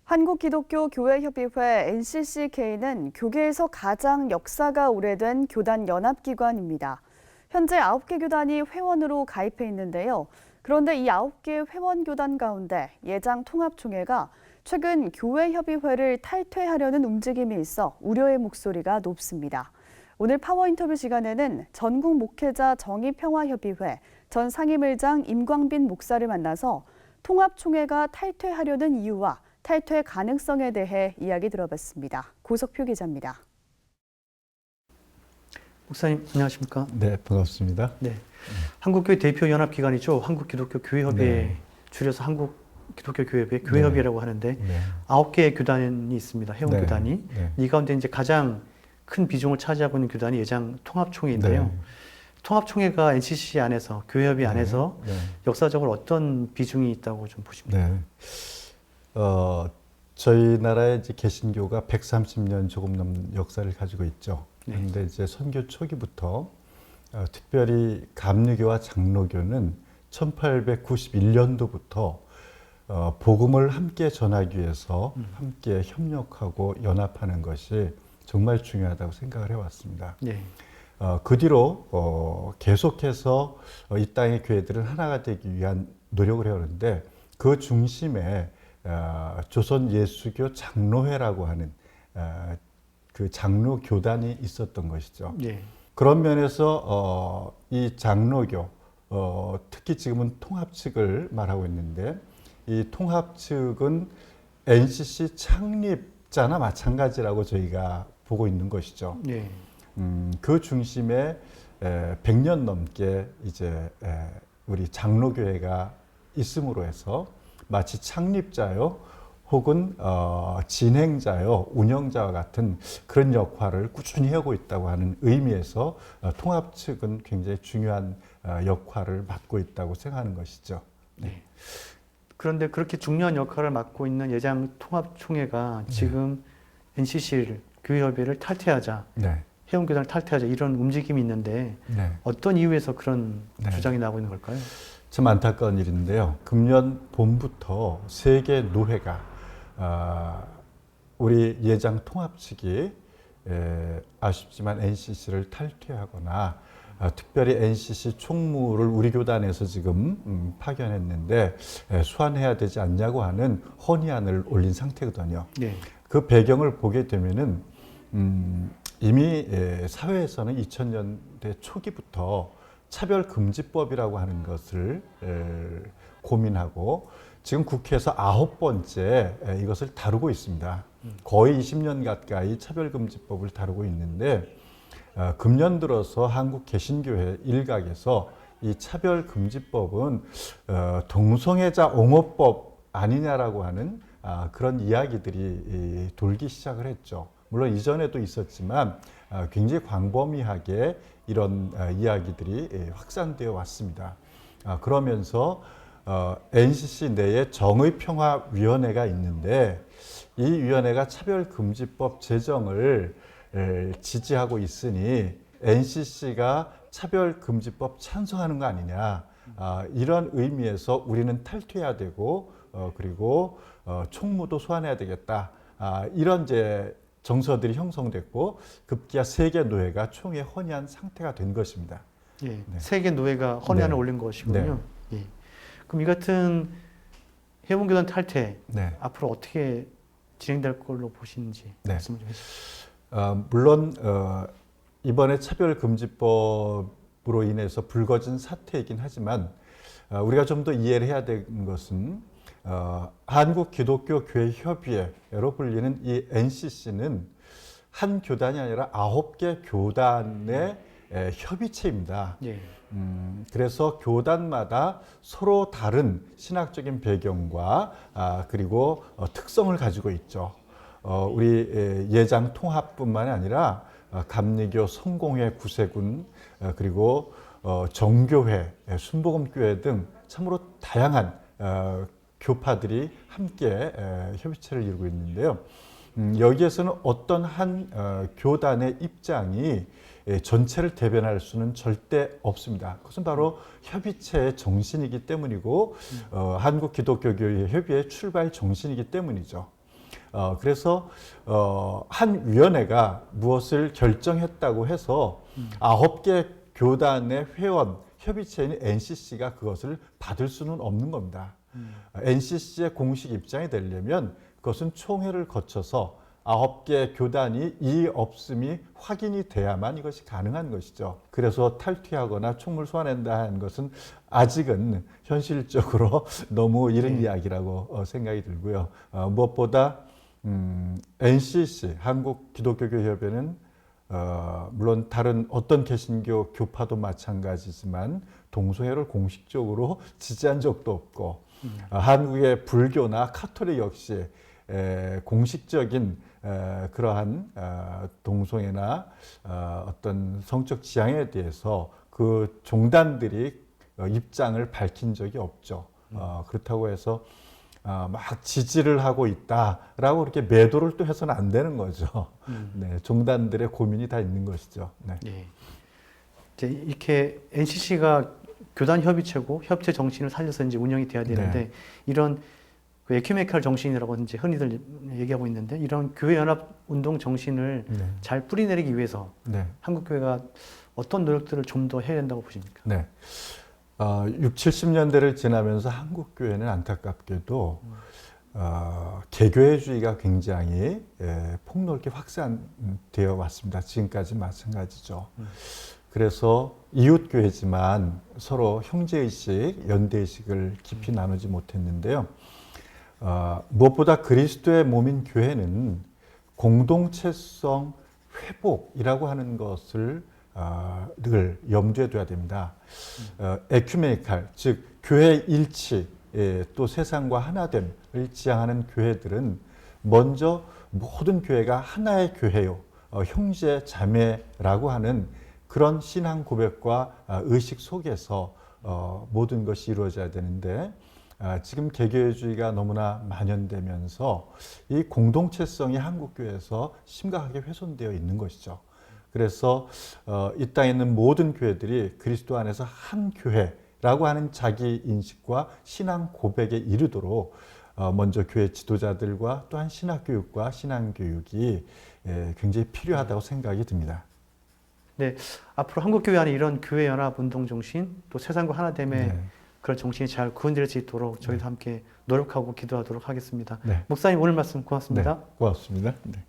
한국기독교교회협의회 NCCK는 교계에서 가장 역사가 오래된 교단 연합기관입니다. 현재 9개 교단이 회원으로 가입해 있는데요. 그런데 이 9개 회원 교단 가운데 예장통합총회가 최근 교회협의회를 탈퇴하려는 움직임이 있어 우려의 목소리가 높습니다. 오늘 파워인터뷰 시간에는 전국목회자 정의평화협의회 전 상임의장 임광빈 목사를 만나서 통합총회가 탈퇴하려는 이유와 탈퇴 가능성에 대해 이야기 들어봤습니다. 고석표 기자입니다. 목사님 안녕하십니까? 네, 반갑습니다. 네, 한국교회 대표 연합기관이죠. 한국기독교교회협의회 네. 줄여서 한국기독교교회협의회 교회협의회라고 하는데 네. 9개의 교단이 있습니다. 회원 네. 교단이. 네. 이 가운데 이제 가장 큰 비중을 차지하고 있는 교단이 예장통합총회인데요. 네. 통합총회가 NCC 안에서 교회협의 네. 안에서 네. 역사적으로 어떤 비중이 있다고 좀 보십니까? 네. 저희 나라의 이제 개신교가 130년 조금 넘는 역사를 가지고 있죠. 그런데 이제 선교 초기부터 특별히 감리교와 장로교는 1891년도부터 복음을 함께 전하기 위해서 함께 협력하고 연합하는 것이 정말 중요하다고 생각을 해왔습니다. 네. 그 뒤로 계속해서 이 땅의 교회들은 하나가 되기 위한 노력을 해오는데 그 중심에 조선 예수교 장로회라고 하는 그 장로 교단이 있었던 것이죠. 네. 그런 면에서 이 장로교, 특히 지금은 통합 측을 말하고 있는데 이 통합 측은 NCC 창립자나 마찬가지라고 저희가 보고 있는 것이죠. 네. 그 중심에 100년 넘게 이제 우리 장로교회가 있음으로 해서 마치 창립자요 혹은 진행자요 운영자와 같은 그런 역할을 꾸준히 하고 있다고 하는 의미에서 통합 측은 굉장히 중요한 역할을 맡고 있다고 생각하는 것이죠. 네. 그런데 그렇게 중요한 역할을 맡고 있는 예장통합총회가 지금 NCC를 교회협의회를 탈퇴하자, 네. 회원교단을 탈퇴하자 이런 움직임이 있는데 네. 어떤 이유에서 그런 네. 주장이 나오고 있는 걸까요? 참 안타까운 일인데요. 금년 봄부터 세계 노회가 우리 예장 통합 측이 아쉽지만 NCC를 탈퇴하거나 특별히 NCC 총무를 우리 교단에서 지금 파견했는데 수환해야 되지 않냐고 하는 헌의안을 올린 상태거든요. 네. 그 배경을 보게 되면은 이미 사회에서는 2000년대 초기부터 차별금지법이라고 하는 것을 고민하고 지금 국회에서 9번째 이것을 다루고 있습니다. 거의 20년 가까이 차별금지법을 다루고 있는데 금년 들어서 한국 개신교회 일각에서 이 차별금지법은 동성애자 옹호법 아니냐라고 하는 그런 이야기들이 돌기 시작을 했죠. 물론 이전에도 있었지만 굉장히 광범위하게 이런 이야기들이 확산되어 왔습니다. 그러면서 NCC 내에 정의평화위원회가 있는데 이 위원회가 차별금지법 제정을 지지하고 있으니 NCC가 차별금지법 찬성하는 거 아니냐 이런 의미에서 우리는 탈퇴해야 되고 그리고 총무도 소환해야 되겠다 이런 이제 정서들이 형성됐고 급기야 세계 노회가 총회 헌의한 상태가 된 것입니다. 예, 네. 세계 노회가 헌의안을 네. 올린 것이군요. 예. 그럼 이 같은 회원교단 탈퇴 네. 앞으로 어떻게 진행될 걸로 보시는지 네. 말씀을 좀 해주시죠. 물론 이번에 차별금지법으로 인해서 불거진 사태이긴 하지만 우리가 좀 더 이해를 해야 되는 것은 한국기독교교회협의회로 불리는 이 NCC는 한 교단이 아니라 9개 교단의 협의체입니다. 예. 그래서 교단마다 서로 다른 신학적인 배경과 그리고 특성을 가지고 있죠. 우리 예장 통합뿐만 아니라 감리교, 성공회, 구세군 그리고 정교회, 순복음교회 등 참으로 다양한 교파들이 함께 협의체를 이루고 있는데요. 여기에서는 어떤 한 교단의 입장이 전체를 대변할 수는 절대 없습니다. 그것은 바로 협의체의 정신이기 때문이고 한국기독교교회 협의회 출발 정신이기 때문이죠. 그래서 한 위원회가 무엇을 결정했다고 해서 9개 교단의 회원 협의체인 NCC가 그것을 받을 수는 없는 겁니다. NCC의 공식 입장이 되려면 그것은 총회를 거쳐서 9개 교단이 이의 없음이 확인이 돼야만 이것이 가능한 것이죠. 그래서 탈퇴하거나 총물 소환한다 하는 것은 아직은 현실적으로 너무 이른 이야기라고 생각이 들고요. 무엇보다 NCC, 한국기독교교협회는 물론 다른 어떤 개신교 교파도 마찬가지지만 동성애를 공식적으로 지지한 적도 없고 한국의 불교나 카톨릭 역시 공식적인 그러한 동성애나 어떤 성적 지향에 대해서 그 종단들이 입장을 밝힌 적이 없죠. 그렇다고 해서 막 지지를 하고 있다라고 그렇게 매도를 또 해서는 안 되는 거죠. 네, 종단들의 고민이 다 있는 것이죠. 네. 예. 이제 이렇게 NCC가 교단 협의체고 협체 정신을 살려서 이제 운영이 돼야 되는데 이런 그 에큐메니컬 정신이라고 이제 흔히들 얘기하고 있는데 이런 교회 연합 운동 정신을 잘 뿌리내리기 위해서 한국 교회가 어떤 노력들을 좀 더 해야 된다고 보십니까? 네. 6, 70년대를 지나면서 한국 교회는 안타깝게도 개교회주의가 굉장히 폭넓게 확산되어 왔습니다. 지금까지 마찬가지죠. 그래서 이웃교회지만 서로 형제의식, 연대의식을 깊이 나누지 못했는데요. 무엇보다 그리스도의 몸인 교회는 공동체성 회복이라고 하는 것을 늘 염두에 둬야 됩니다. 에큐메니칼, 즉 교회 일치, 또 세상과 하나됨을 지향하는 교회들은 먼저 모든 교회가 하나의 교회요, 형제 자매라고 하는 그런 신앙 고백과 의식 속에서 모든 것이 이루어져야 되는데 지금 개교회주의가 너무나 만연되면서 이 공동체성이 한국교회에서 심각하게 훼손되어 있는 것이죠. 그래서 이 땅에 있는 모든 교회들이 그리스도 안에서 한 교회라고 하는 자기 인식과 신앙 고백에 이르도록 먼저 교회 지도자들과 또한 신학교육과 신앙교육이 굉장히 필요하다고 생각이 듭니다. 네, 앞으로 한국교회 안에 이런 교회 연합 운동 정신 또 세상과 하나됨의 그런 정신이 잘 구현될 수 있도록 저희도 함께 노력하고 기도하도록 하겠습니다. 목사님 오늘 말씀 고맙습니다. 고맙습니다. 네.